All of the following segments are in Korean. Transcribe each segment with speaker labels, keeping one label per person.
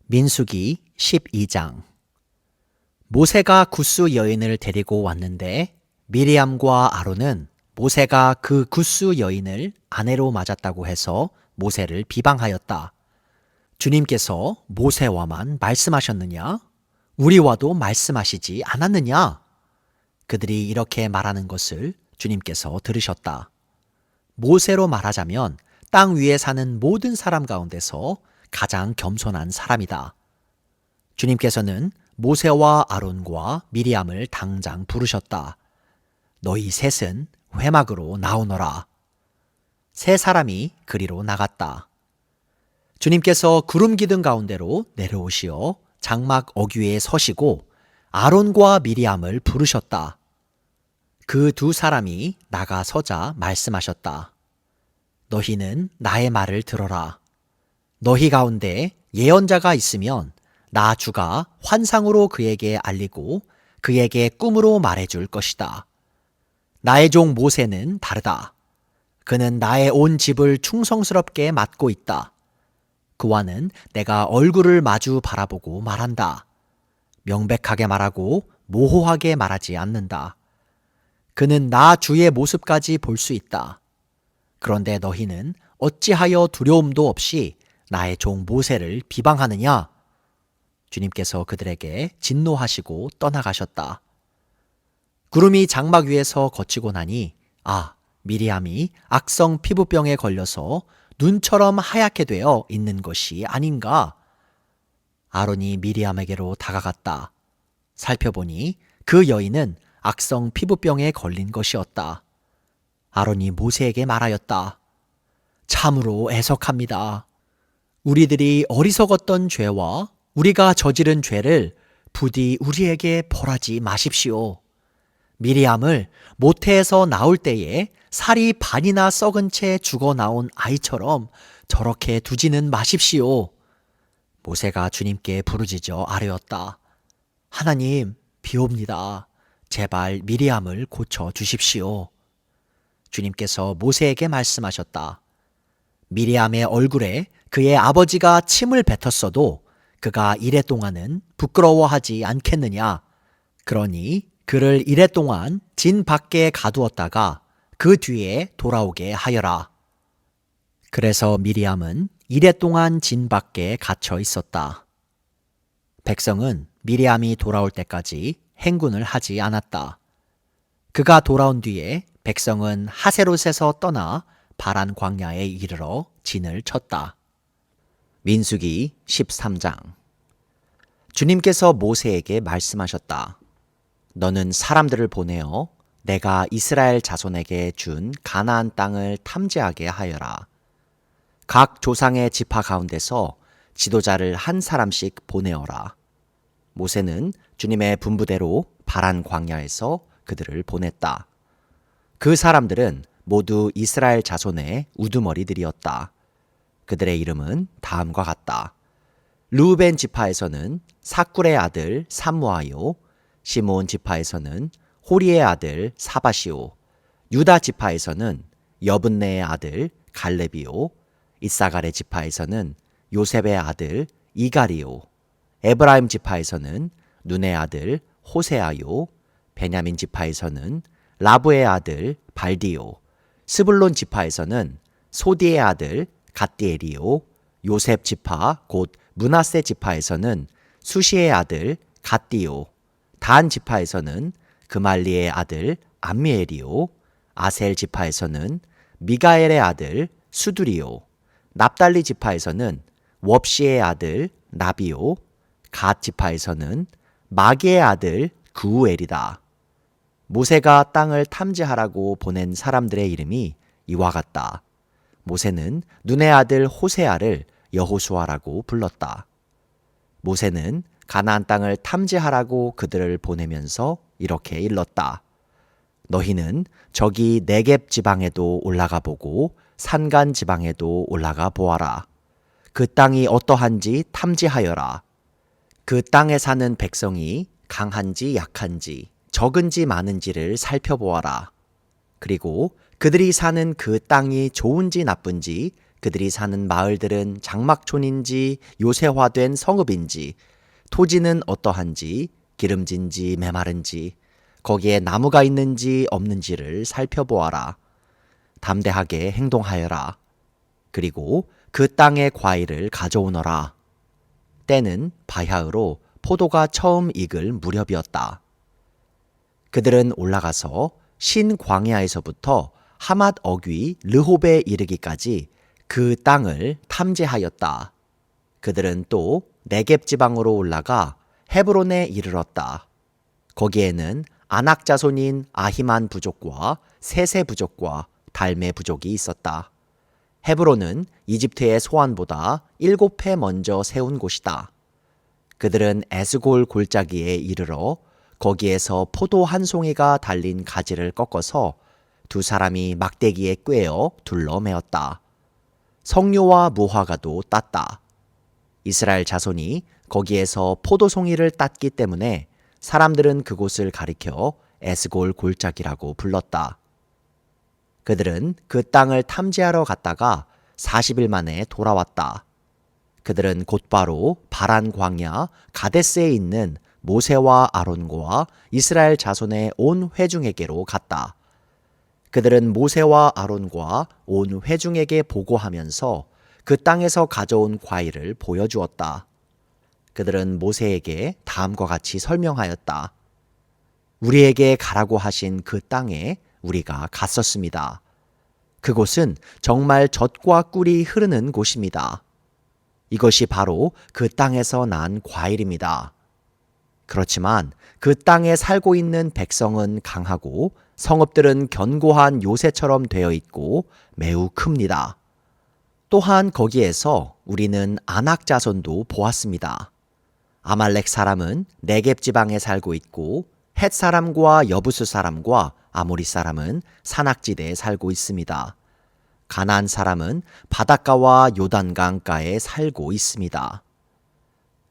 Speaker 1: 민수기 12장. 모세가 굿수 여인을 데리고 왔는데 미리암과 아론은 모세가 그 굿수 여인을 아내로 맞았다고 해서 모세를 비방하였다. 주님께서 모세와만 말씀하셨느냐? 우리와도 말씀하시지 않았느냐? 그들이 이렇게 말하는 것을 주님께서 들으셨다. 모세로 말하자면 땅 위에 사는 모든 사람 가운데서 가장 겸손한 사람이다. 주님께서는 모세와 아론과 미리암을 당장 부르셨다. 너희 셋은 회막으로 나오너라. 세 사람이 그리로 나갔다. 주님께서 구름 기둥 가운데로 내려오시어 장막 어귀에 서시고 아론과 미리암을 부르셨다. 그 두 사람이 나가서자 말씀하셨다. 너희는 나의 말을 들어라. 너희 가운데 예언자가 있으면 나 주가 환상으로 그에게 알리고 그에게 꿈으로 말해줄 것이다. 나의 종 모세는 다르다. 그는 나의 온 집을 충성스럽게 맡고 있다. 그와는 내가 얼굴을 마주 바라보고 말한다. 명백하게 말하고 모호하게 말하지 않는다. 그는 나 주의 모습까지 볼 수 있다. 그런데 너희는 어찌하여 두려움도 없이 나의 종 모세를 비방하느냐? 주님께서 그들에게 진노하시고 떠나가셨다. 구름이 장막 위에서 거치고 나니 미리암이 악성 피부병에 걸려서 눈처럼 하얗게 되어 있는 것이 아닌가? 아론이 미리암에게로 다가갔다. 살펴보니 그 여인은 악성 피부병에 걸린 것이었다. 아론이 모세에게 말하였다. 참으로 애석합니다. 우리들이 어리석었던 죄와 우리가 저지른 죄를 부디 우리에게 벌하지 마십시오. 미리암을 모태에서 나올 때에 살이 반이나 썩은 채 죽어 나온 아이처럼 저렇게 두지는 마십시오. 모세가 주님께 부르짖어 아뢰었다. 하나님, 비옵니다. 제발 미리암을 고쳐 주십시오. 주님께서 모세에게 말씀하셨다. 미리암의 얼굴에 그의 아버지가 침을 뱉었어도 그가 이래 동안은 부끄러워하지 않겠느냐? 그러니 그를 이래 동안 진 밖에 가두었다가 그 뒤에 돌아오게 하여라. 그래서 미리암은 이래 동안 진 밖에 갇혀 있었다. 백성은 미리암이 돌아올 때까지 행군을 하지 않았다. 그가 돌아온 뒤에 백성은 하세롯에서 떠나 바란 광야에 이르러 진을 쳤다. 민수기 13장. 주님께서 모세에게 말씀하셨다. 너는 사람들을 보내어 내가 이스라엘 자손에게 준 가나안 땅을 탐지하게 하여라. 각 조상의 지파 가운데서 지도자를 한 사람씩 보내어라. 모세는 주님의 분부대로 바란 광야에서 그들을 보냈다. 그 사람들은 모두 이스라엘 자손의 우두머리들이었다. 그들의 이름은 다음과 같다. 르우벤 지파에서는 사쿨의 아들 삼무아요, 시므온 지파에서는 호리의 아들 사바시오, 유다 지파에서는 여분네의 아들 갈렙이요, 이사갈의 지파에서는 요셉의 아들 이갈이요, 에브라임 지파에서는 눈의 아들 호세아요, 베냐민 지파에서는 라브의 아들 발디요, 스불론 지파에서는 소디의 아들 갓디엘이요, 요셉 지파 곧 므낫세 지파에서는 수시의 아들 갓디요, 단 지파에서는 그말리의 아들 암미엘이요, 아셀 지파에서는 미가엘의 아들 수두리요, 납달리 지파에서는 웁시의 아들 나비요, 갓 지파에서는 마기의 아들 그우엘이다. 모세가 땅을 탐지하라고 보낸 사람들의 이름이 이와 같다. 모세는 눈의 아들 호세아를 여호수아라고 불렀다. 모세는 가나안 땅을 탐지하라고 그들을 보내면서 이렇게 일렀다. 너희는 저기 네겝 지방에도 올라가 보고 산간 지방에도 올라가 보아라. 그 땅이 어떠한지 탐지하여라. 그 땅에 사는 백성이 강한지 약한지 적은지 많은지를 살펴보아라. 그리고 그들이 사는 그 땅이 좋은지 나쁜지 그들이 사는 마을들은 장막촌인지 요새화된 성읍인지, 토지는 어떠한지, 기름진지 메마른지, 거기에 나무가 있는지 없는지를 살펴보아라. 담대하게 행동하여라. 그리고 그 땅의 과일을 가져오너라. 때는 바야흐로 포도가 처음 익을 무렵이었다. 그들은 올라가서 신 광야에서부터 하맛 어귀 르홉에 이르기까지 그 땅을 탐지하였다. 그들은 또 네겝 지방으로 올라가 헤브론에 이르렀다. 거기에는 아낙 자손인 아히만 부족과 세세 부족과 달메 부족이 있었다. 헤브론은 이집트의 소안보다 7해 먼저 세운 곳이다. 그들은 에스골 골짜기에 이르러 거기에서 포도 한 송이가 달린 가지를 꺾어서 두 사람이 막대기에 꿰어 둘러매었다. 석류와 무화과도 땄다. 이스라엘 자손이 거기에서 포도송이를 땄기 때문에 사람들은 그곳을 가리켜 에스골 골짜기라고 불렀다. 그들은 그 땅을 탐지하러 갔다가 40일 만에 돌아왔다. 그들은 곧바로 바란 광야 가데스에 있는 모세와 아론과 이스라엘 자손의 온 회중에게로 갔다. 그들은 모세와 아론과 온 회중에게 보고하면서 그 땅에서 가져온 과일을 보여주었다. 그들은 모세에게 다음과 같이 설명하였다. 우리에게 가라고 하신 그 땅에 우리가 갔었습니다. 그곳은 정말 젖과 꿀이 흐르는 곳입니다. 이것이 바로 그 땅에서 난 과일입니다. 그렇지만 그 땅에 살고 있는 백성은 강하고 성읍들은 견고한 요새처럼 되어 있고 매우 큽니다. 또한 거기에서 우리는 아낙 자손도 보았습니다. 아말렉 사람은 네겝 지방에 살고 있고 헷 사람과 여부스 사람과 아모리 사람은 산악지대에 살고 있습니다. 가나안 사람은 바닷가와 요단강가에 살고 있습니다.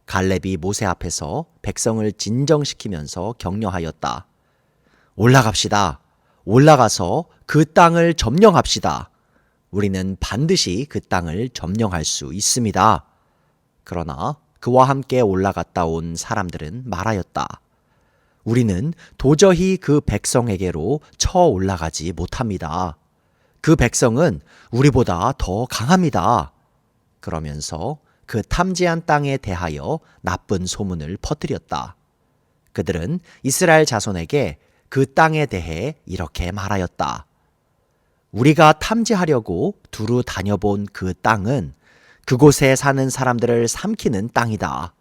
Speaker 1: 갈렙이 모세 앞에서 백성을 진정시키면서 격려하였다. 올라갑시다. 올라가서 그 땅을 점령합시다. 우리는 반드시 그 땅을 점령할 수 있습니다. 그러나 그와 함께 올라갔다 온 사람들은 말하였다. 우리는 도저히 그 백성에게로 쳐 올라가지 못합니다. 그 백성은 우리보다 더 강합니다. 그러면서 그 탐지한 땅에 대하여 나쁜 소문을 퍼뜨렸다. 그들은 이스라엘 자손에게 그 땅에 대해 이렇게 말하였다. 우리가 탐지하려고 두루 다녀본 그 땅은 그곳에 사는 사람들을 삼키는 땅이다.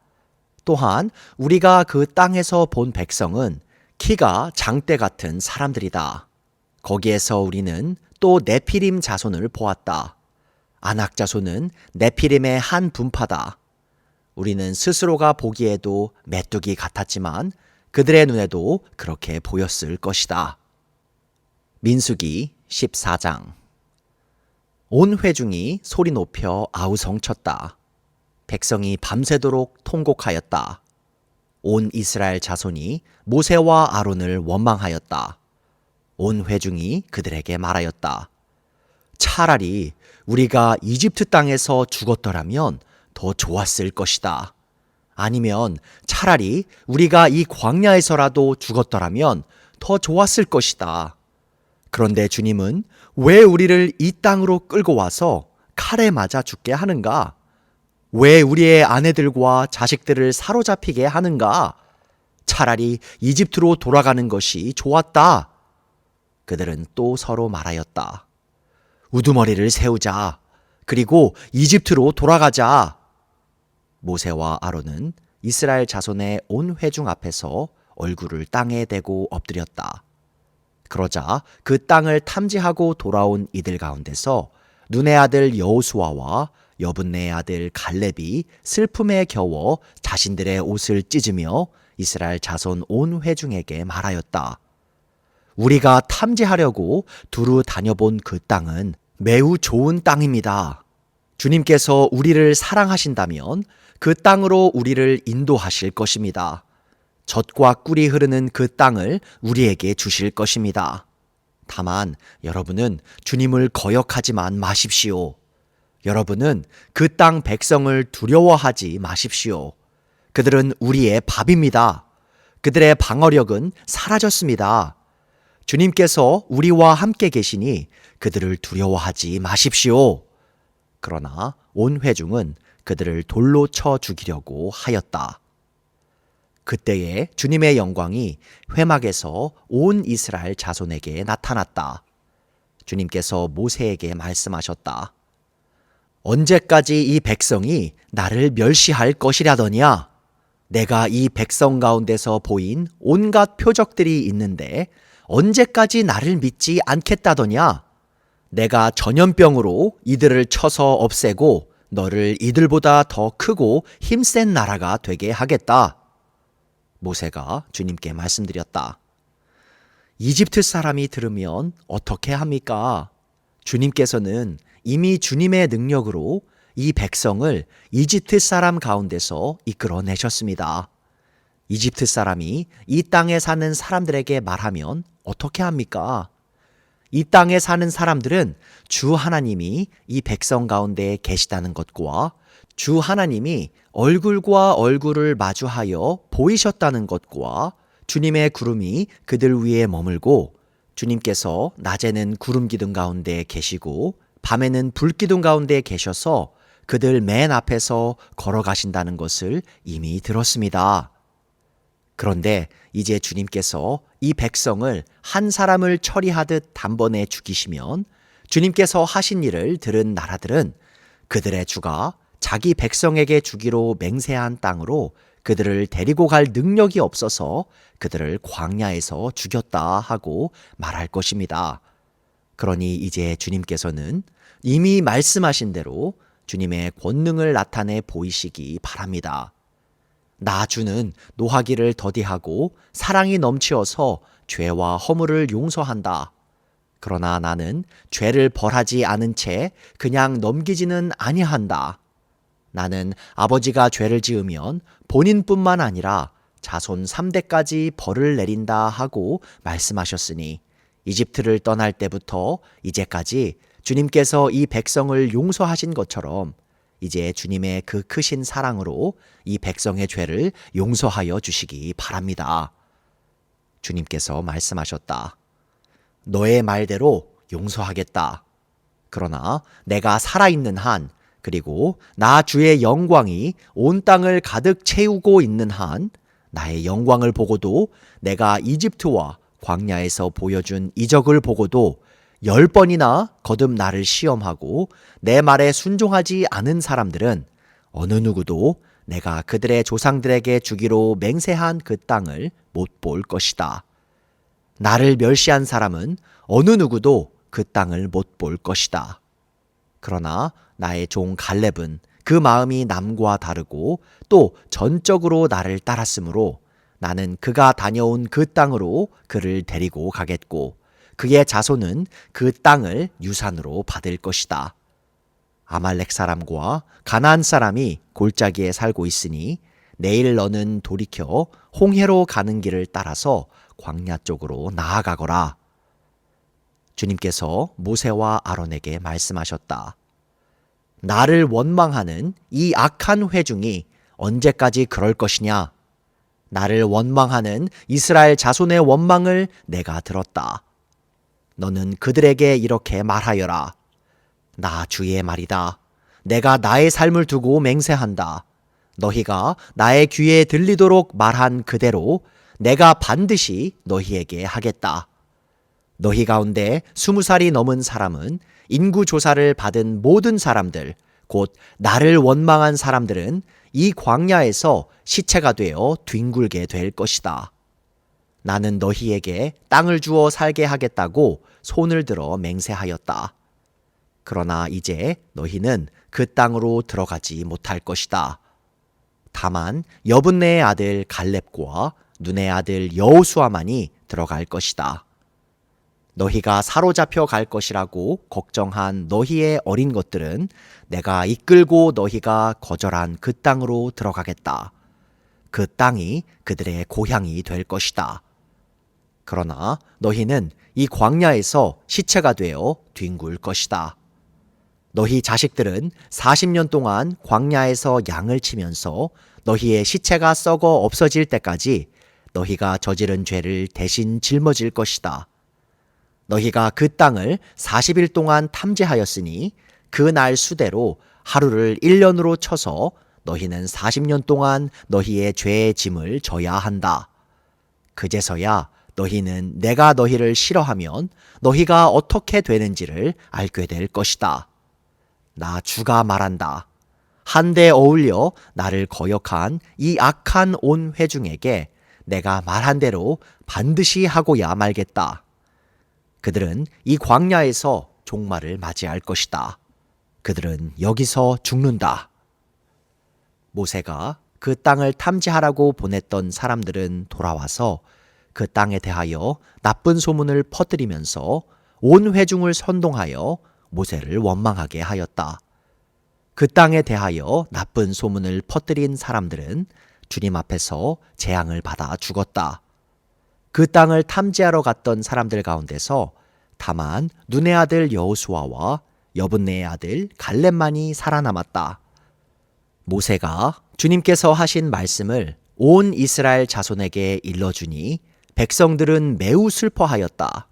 Speaker 1: 또한 우리가 그 땅에서 본 백성은 키가 장대 같은 사람들이다. 거기에서 우리는 또 네피림 자손을 보았다. 아낙 자손은 네피림의 한 분파다. 우리는 스스로가 보기에도 메뚜기 같았지만 그들의 눈에도 그렇게 보였을 것이다. 민수기 14장. 온 회중이 소리 높여 아우성쳤다. 백성이 밤새도록 통곡하였다. 온 이스라엘 자손이 모세와 아론을 원망하였다. 온 회중이 그들에게 말하였다. 차라리 우리가 이집트 땅에서 죽었더라면 더 좋았을 것이다. 아니면 차라리 우리가 이 광야에서라도 죽었더라면 더 좋았을 것이다. 그런데 주님은 왜 우리를 이 땅으로 끌고 와서 칼에 맞아 죽게 하는가? 왜 우리의 아내들과 자식들을 사로잡히게 하는가? 차라리 이집트로 돌아가는 것이 좋았다. 그들은 또 서로 말하였다. 우두머리를 세우자. 그리고 이집트로 돌아가자. 모세와 아론은 이스라엘 자손의 온 회중 앞에서 얼굴을 땅에 대고 엎드렸다. 그러자 그 땅을 탐지하고 돌아온 이들 가운데서 눈의 아들 여호수아와 여분네의 아들 갈렙이 슬픔에 겨워 자신들의 옷을 찢으며 이스라엘 자손 온 회중에게 말하였다. 우리가 탐지하려고 두루 다녀본 그 땅은 매우 좋은 땅입니다. 주님께서 우리를 사랑하신다면 그 땅으로 우리를 인도하실 것입니다. 젖과 꿀이 흐르는 그 땅을 우리에게 주실 것입니다. 다만 여러분은 주님을 거역하지만 마십시오. 여러분은 그 땅 백성을 두려워하지 마십시오. 그들은 우리의 밥입니다. 그들의 방어력은 사라졌습니다. 주님께서 우리와 함께 계시니 그들을 두려워하지 마십시오. 그러나 온 회중은 그들을 돌로 쳐 죽이려고 하였다. 그때에 주님의 영광이 회막에서 온 이스라엘 자손에게 나타났다. 주님께서 모세에게 말씀하셨다. 언제까지 이 백성이 나를 멸시할 것이라더냐? 내가 이 백성 가운데서 보인 온갖 표적들이 있는데 언제까지 나를 믿지 않겠다더냐? 내가 전염병으로 이들을 쳐서 없애고 너를 이들보다 더 크고 힘센 나라가 되게 하겠다. 모세가 주님께 말씀드렸다. 이집트 사람이 들으면 어떻게 합니까? 주님께서는 이미 주님의 능력으로 이 백성을 이집트 사람 가운데서 이끌어내셨습니다. 이집트 사람이 이 땅에 사는 사람들에게 말하면 어떻게 합니까? 이 땅에 사는 사람들은 주 하나님이 이 백성 가운데 계시다는 것과 주 하나님이 얼굴과 얼굴을 마주하여 보이셨다는 것과 주님의 구름이 그들 위에 머물고 주님께서 낮에는 구름 기둥 가운데 계시고 밤에는 불 기둥 가운데 계셔서 그들 맨 앞에서 걸어가신다는 것을 이미 들었습니다. 그런데 이제 주님께서 이 백성을 한 사람을 처리하듯 단번에 죽이시면 주님께서 하신 일을 들은 나라들은 그들의 주가 자기 백성에게 주기로 맹세한 땅으로 그들을 데리고 갈 능력이 없어서 그들을 광야에서 죽였다 하고 말할 것입니다. 그러니 이제 주님께서는 이미 말씀하신 대로 주님의 권능을 나타내 보이시기 바랍니다. 나 주는 노하기를 더디하고 사랑이 넘치어서 죄와 허물을 용서한다. 그러나 나는 죄를 벌하지 않은 채 그냥 넘기지는 아니한다. 나는 아버지가 죄를 지으면 본인뿐만 아니라 자손 3대까지 벌을 내린다 하고 말씀하셨으니 이집트를 떠날 때부터 이제까지 주님께서 이 백성을 용서하신 것처럼 이제 주님의 그 크신 사랑으로 이 백성의 죄를 용서하여 주시기 바랍니다. 주님께서 말씀하셨다. 너의 말대로 용서하겠다. 그러나 내가 살아있는 한 그리고 나 주의 영광이 온 땅을 가득 채우고 있는 한 나의 영광을 보고도 내가 이집트와 광야에서 보여준 이적을 보고도 10번이나 거듭 나를 시험하고 내 말에 순종하지 않은 사람들은 어느 누구도 내가 그들의 조상들에게 주기로 맹세한 그 땅을 못 볼 것이다. 나를 멸시한 사람은 어느 누구도 그 땅을 못 볼 것이다. 그러나 나의 종 갈렙은 그 마음이 남과 다르고 또 전적으로 나를 따랐으므로 나는 그가 다녀온 그 땅으로 그를 데리고 가겠고 그의 자손은 그 땅을 유산으로 받을 것이다. 아말렉 사람과 가나안 사람이 골짜기에 살고 있으니 내일 너는 돌이켜 홍해로 가는 길을 따라서 광야 쪽으로 나아가거라. 주님께서 모세와 아론에게 말씀하셨다. 나를 원망하는 이 악한 회중이 언제까지 그럴 것이냐? 나를 원망하는 이스라엘 자손의 원망을 내가 들었다. 너는 그들에게 이렇게 말하여라. 나 주의 말이다. 내가 나의 삶을 두고 맹세한다. 너희가 나의 귀에 들리도록 말한 그대로 내가 반드시 너희에게 하겠다. 너희 가운데 20살이 넘은 사람은 인구 조사를 받은 모든 사람들, 곧 나를 원망한 사람들은 이 광야에서 시체가 되어 뒹굴게 될 것이다. 나는 너희에게 땅을 주어 살게 하겠다고 손을 들어 맹세하였다. 그러나 이제 너희는 그 땅으로 들어가지 못할 것이다. 다만 여분네의 아들 갈렙과 눈의 아들 여호수아만이 들어갈 것이다. 너희가 사로잡혀 갈 것이라고 걱정한 너희의 어린 것들은 내가 이끌고 너희가 거절한 그 땅으로 들어가겠다. 그 땅이 그들의 고향이 될 것이다. 그러나 너희는 이 광야에서 시체가 되어 뒹굴 것이다. 너희 자식들은 40년 동안 광야에서 양을 치면서 너희의 시체가 썩어 없어질 때까지 너희가 저지른 죄를 대신 짊어질 것이다. 너희가 그 땅을 40일 동안 탐지하였으니 그 날 수대로 하루를 1년으로 쳐서 너희는 40년 동안 너희의 죄의 짐을 져야 한다. 그제서야 너희는 내가 너희를 싫어하면 너희가 어떻게 되는지를 알게 될 것이다. 나 주가 말한다. 한데 어울려 나를 거역한 이 악한 온 회중에게 내가 말한 대로 반드시 하고야 말겠다. 그들은 이 광야에서 종말을 맞이할 것이다. 그들은 여기서 죽는다. 모세가 그 땅을 탐지하라고 보냈던 사람들은 돌아와서 그 땅에 대하여 나쁜 소문을 퍼뜨리면서 온 회중을 선동하여 모세를 원망하게 하였다. 그 땅에 대하여 나쁜 소문을 퍼뜨린 사람들은 주님 앞에서 재앙을 받아 죽었다. 그 땅을 탐지하러 갔던 사람들 가운데서 다만 눈의 아들 여호수아와 여분네의 아들 갈렙만이 살아남았다. 모세가 주님께서 하신 말씀을 온 이스라엘 자손에게 일러주니 백성들은 매우 슬퍼하였다.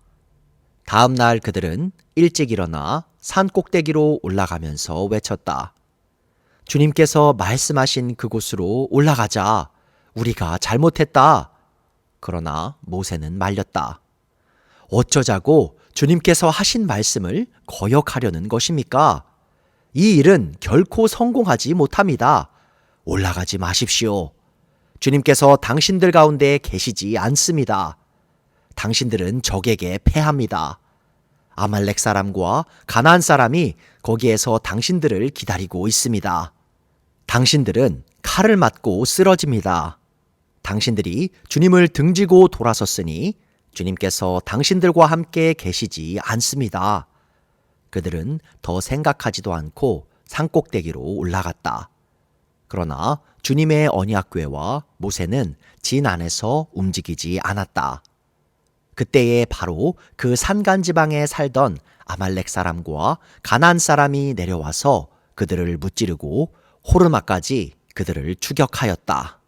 Speaker 1: 다음 날 그들은 일찍 일어나 산 꼭대기로 올라가면서 외쳤다. 주님께서 말씀하신 그곳으로 올라가자. 우리가 잘못했다. 그러나 모세는 말렸다. 어쩌자고 주님께서 하신 말씀을 거역하려는 것입니까? 이 일은 결코 성공하지 못합니다. 올라가지 마십시오. 주님께서 당신들 가운데 계시지 않습니다. 당신들은 적에게 패합니다. 아말렉 사람과 가나안 사람이 거기에서 당신들을 기다리고 있습니다. 당신들은 칼을 맞고 쓰러집니다. 당신들이 주님을 등지고 돌아섰으니 주님께서 당신들과 함께 계시지 않습니다. 그들은 더 생각하지도 않고 산꼭대기로 올라갔다. 그러나 주님의 언약궤와 모세는 진 안에서 움직이지 않았다. 그때에 바로 그 산간지방에 살던 아말렉 사람과 가나안 사람이 내려와서 그들을 무찌르고 호르마까지 그들을 추격하였다.